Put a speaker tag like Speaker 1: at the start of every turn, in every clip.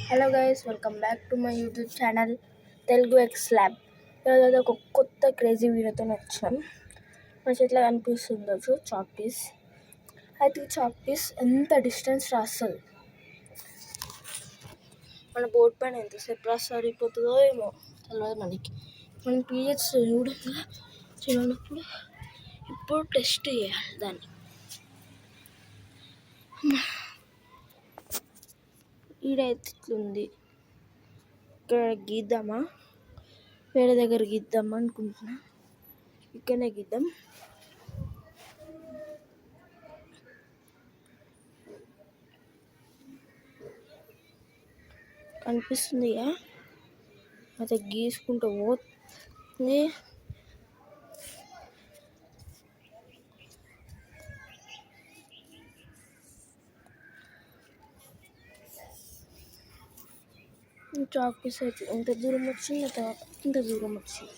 Speaker 1: Hello guys, welcome back to my YouTube channel Telugu X lab. ఈరోజు ఒక కొత్త crazy వీడియోతో వచ్చాం. మన చేతిలో కనిపిస్తుండొచ్చు చాక్ పీస్. అయితే ఈ చాక్ పీస్ ఎంత డిస్టెన్స్ రాస్తుంది, మన బోర్డ్ పైన ఎంతసేపు రాస్తే అయిపోతుందో ఏమో తెలియదు మనకి. మనం పీరియడ్స్ చూడనప్పుడు ఇప్పుడు టెస్ట్ చేయాలి దాన్ని. ఈడైతే ఇట్లుంది, ఇక్కడ గీద్దామా వేరే దగ్గర గీద్దామా అనుకుంటున్నా. ఇక్కడనే గీద్దాం. కనిపిస్తుంది అయితే గీసుకుంటూ పోతుంది. చాక్ పీస్ అయితే ఎంత దూరం వచ్చింది, తర్వాత ఇంత దూరం వచ్చింది.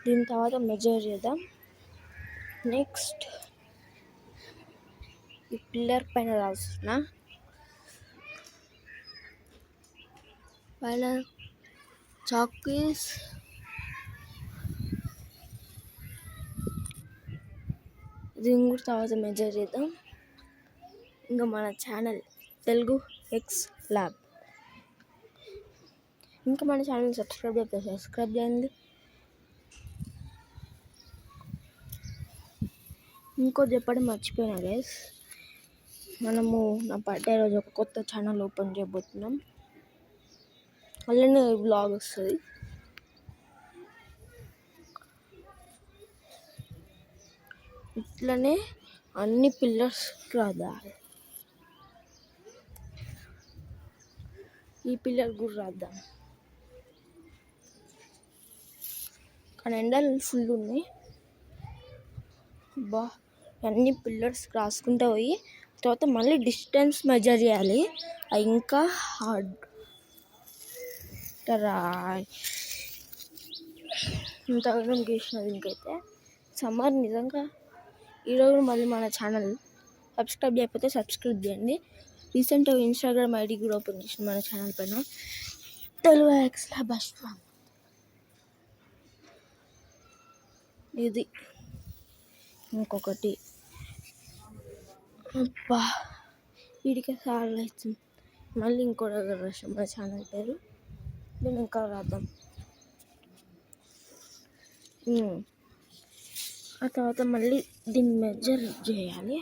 Speaker 1: దీని తర్వాత మెజర్ చేద్దాం. నెక్స్ట్ ఈ పిల్లర్ పైన రాస్తున్నా. పైన చాక్ పీస్ దీని కూడా తర్వాత మెజర్ చేద్దాం. ఇంకా మన ఛానల్ తెలుగు ఎక్స్ ల్యాబ్. ఇంకా మన ఛానల్ సబ్స్క్రైబ్ చేయండి. ఇంకోటి చెప్పడం మర్చిపోయినా గైస్, మనము నా బర్త్డే రోజు ఒక కొత్త ఛానల్ ఓపెన్ చేయబోతున్నాం. అలానే బ్లాగ్ వస్తుంది. ఇట్లనే అన్ని పిల్లర్స్ రాద్దాం. ఈ పిల్లర్ కూడా రాద్దాం. కానీ ఎండలు ఫుల్ ఉన్నాయి. అన్ని పిల్లర్స్ రాసుకుంటూ పోయి తర్వాత మళ్ళీ డిస్టెన్స్ మెజర్ చేయాలి. అది ఇంకా హార్డ్. ఇంతగానం గీసినది. ఇంకైతే సమ్మర్ నిజంగా ఈరోజు మళ్ళీ మన ఛానల్ సబ్స్క్రైబ్ చేయకపోతే సబ్స్క్రైబ్ చేయండి. రీసెంట్గా ఇన్స్టాగ్రామ్ ఐడి కూడా ఓపెన్ చేసిన మన ఛానల్ పైన తెలుగు ఎక్స్ ల్యాబ్. ఇది ఇంకొకటి. అబ్బా వీడికి సార్లు అవుతుంది. మళ్ళీ ఇంకో దగ్గర రాసాం మన ఛానల్ పేరు. దీన్ని ఇంకా రాద్దాం. ఆ తర్వాత మళ్ళీ దీన్ని మెజర్ చేయాలి.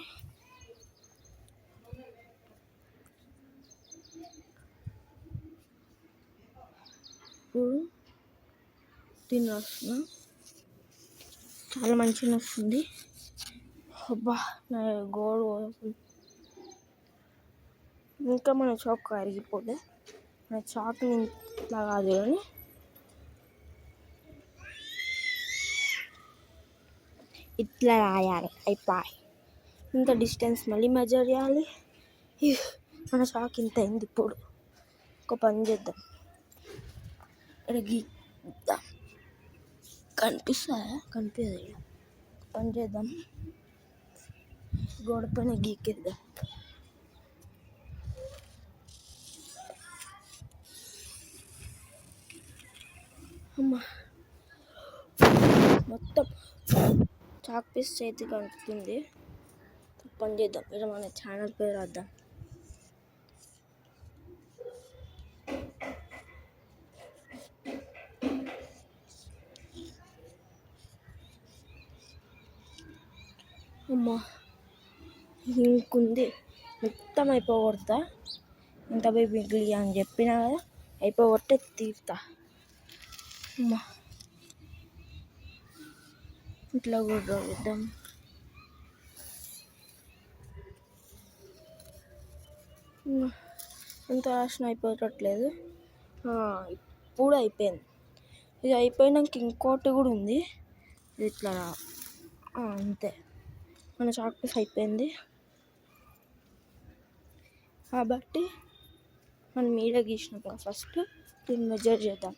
Speaker 1: ఇప్పుడు దీన్ని రాస్తున్నా. చాలా మంచిగా వస్తుంది. అబ్బా నా గోడు ఇంకా మన చాక్ అరిగిపోలే. మన చాక్ని ఇట్లా కాదు కానీ ఇట్లా రాయాలి. అయిపోయి ఇంత డిస్టెన్స్ మళ్ళీ మెజర్ చేయాలి. మన చాక్ ఇంత అయింది. ఇప్పుడు ఒక పని చేద్దాం, గీద్దాం. కనిపిస్తాయా? కనిపించదు. పని చేద్దాం, గోడ పైన గీకేద్దాం. అమ్మా మొత్తం చాక్ పీస్ చేతికి అంటుతుంది. పని చేద్దాం. ఇలా మన ఛానల్ పేరు రాద్దాం. అమ్మా ఇంకుంది. మొత్తం అయిపోగొడతా. ఇంత పోయి మిగిలి అని చెప్పినా కదా, అయిపోగొట్టే తీరుతా. అమ్మా ఇట్లా కూడా ఇద్దాం. ఎంత రాసిన అయిపోవట్లేదు. ఇప్పుడు అయిపోయింది. ఇది అయిపోయినాక ఇంకోటి కూడా ఉంది. ఇట్లా అంతే. మన చాక్ పీస్ అయిపోయింది కాబట్టి మనం మీద గీసినాక ఫస్ట్ దీన్ని మెజర్ చేద్దాం.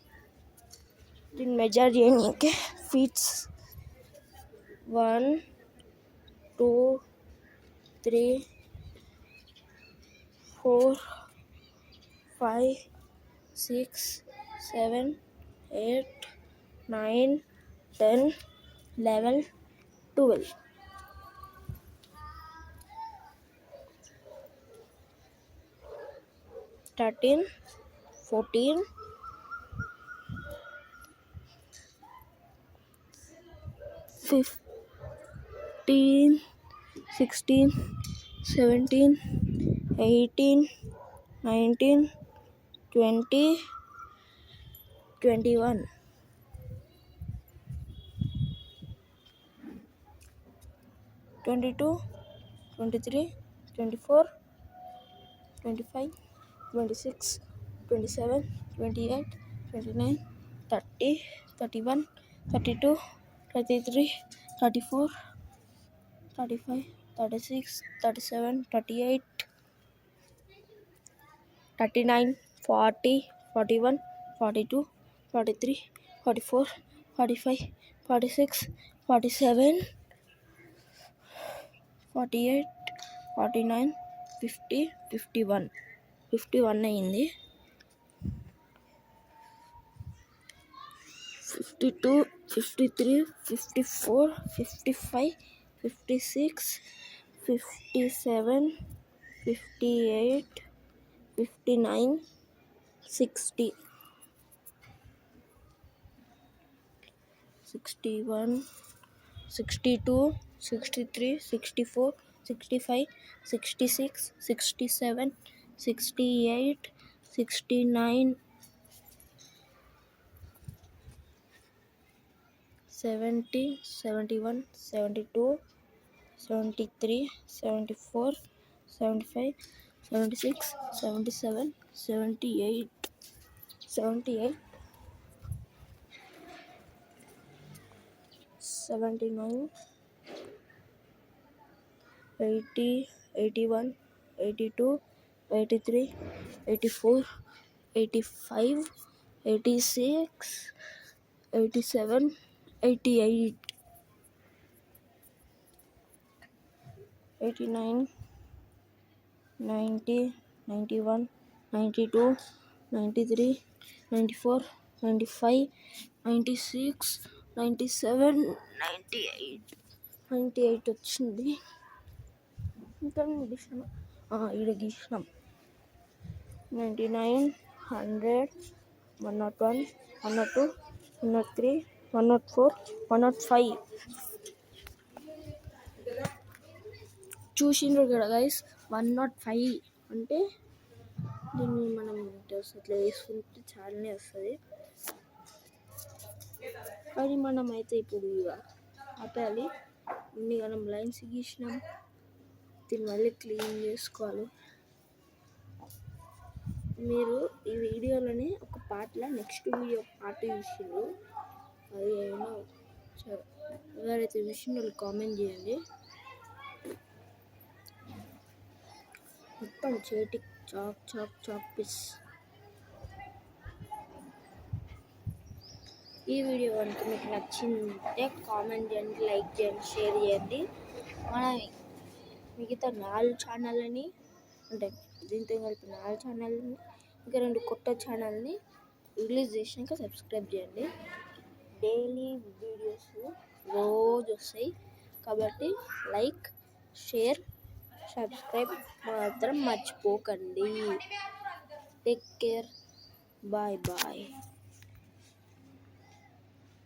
Speaker 1: దీన్ని మెజర్ చేయడానికి ఫీట్స్ 1 2 3 4 5 6, 7, 8, 9, 10, 11, 12. 13, 14, 15, 16, 17, 18, 19, 20, 21, 22, 23, 24, 25, 26, 27, 28, 29, 30, 31, 32, 33, 34, 35, 36, 37, 38, 39, 40, 41, 42, 43, 44, 45, 46, 47, 48, 49, 50, 51. 51 అయింది. 52, 53, 54, 55, 56, 57, 58, 59, 60, 61, 62, 63, 64, 65, 66, 67, 68, 69, 70, 71, 72, 73, 74, 75, 76, 77, 78, 78, 79, 80, 81, 82, 83, 84, 85, 86, 87, 88, 89, 90, 91, 92, 93, 94, 95, 96, 97, 98, 98 వచ్చింది. ఇంకా గీసినాం, ఇక్కడ గీసినాం. 99, 100, 101, 102, 103, 104, 105. చూసిండ్రు కదా గైస్, 105 అంటే దీన్ని మనం అట్లా వేసుకుంటే చాలానే వస్తుంది. కానీ మనం అయితే ఇప్పుడు ఇక ఆపాలి. ఇన్ని మనం లైన్స్ గీసినాం, దీన్ని మళ్ళీ క్లీన్ చేసుకోవాలి. మీరు ఈ వీడియోలోనే ఒక పార్ట్లో నెక్స్ట్ వీడియో పార్ట్ చూసిండ్రు, అది ఏమో ఎవరైతే చూసిండ్రో వాళ్ళు కామెంట్ చేయండి. మొత్తం చేతికి చాక్ చాక్ చాక్ పీస్. ఈ వీడియో కనుక మీకు నచ్చింటే కామెంట్ చేయండి, లైక్ చేయండి, షేర్ చేయండి. మన మిగతా 4 ఛానళ్ళని, అంటే దీంతో కలిపి 4 ఛానల్ని, ఇంకా 2 కొత్త ఛానల్ని రిలీజ్ చేసినాక సబ్స్క్రైబ్ చేయండి. డైలీ వీడియోస్ రోజు వస్తాయి కాబట్టి లైక్, షేర్, సబ్స్క్రైబ్ మాత్రం మర్చిపోకండి. Take care, bye bye.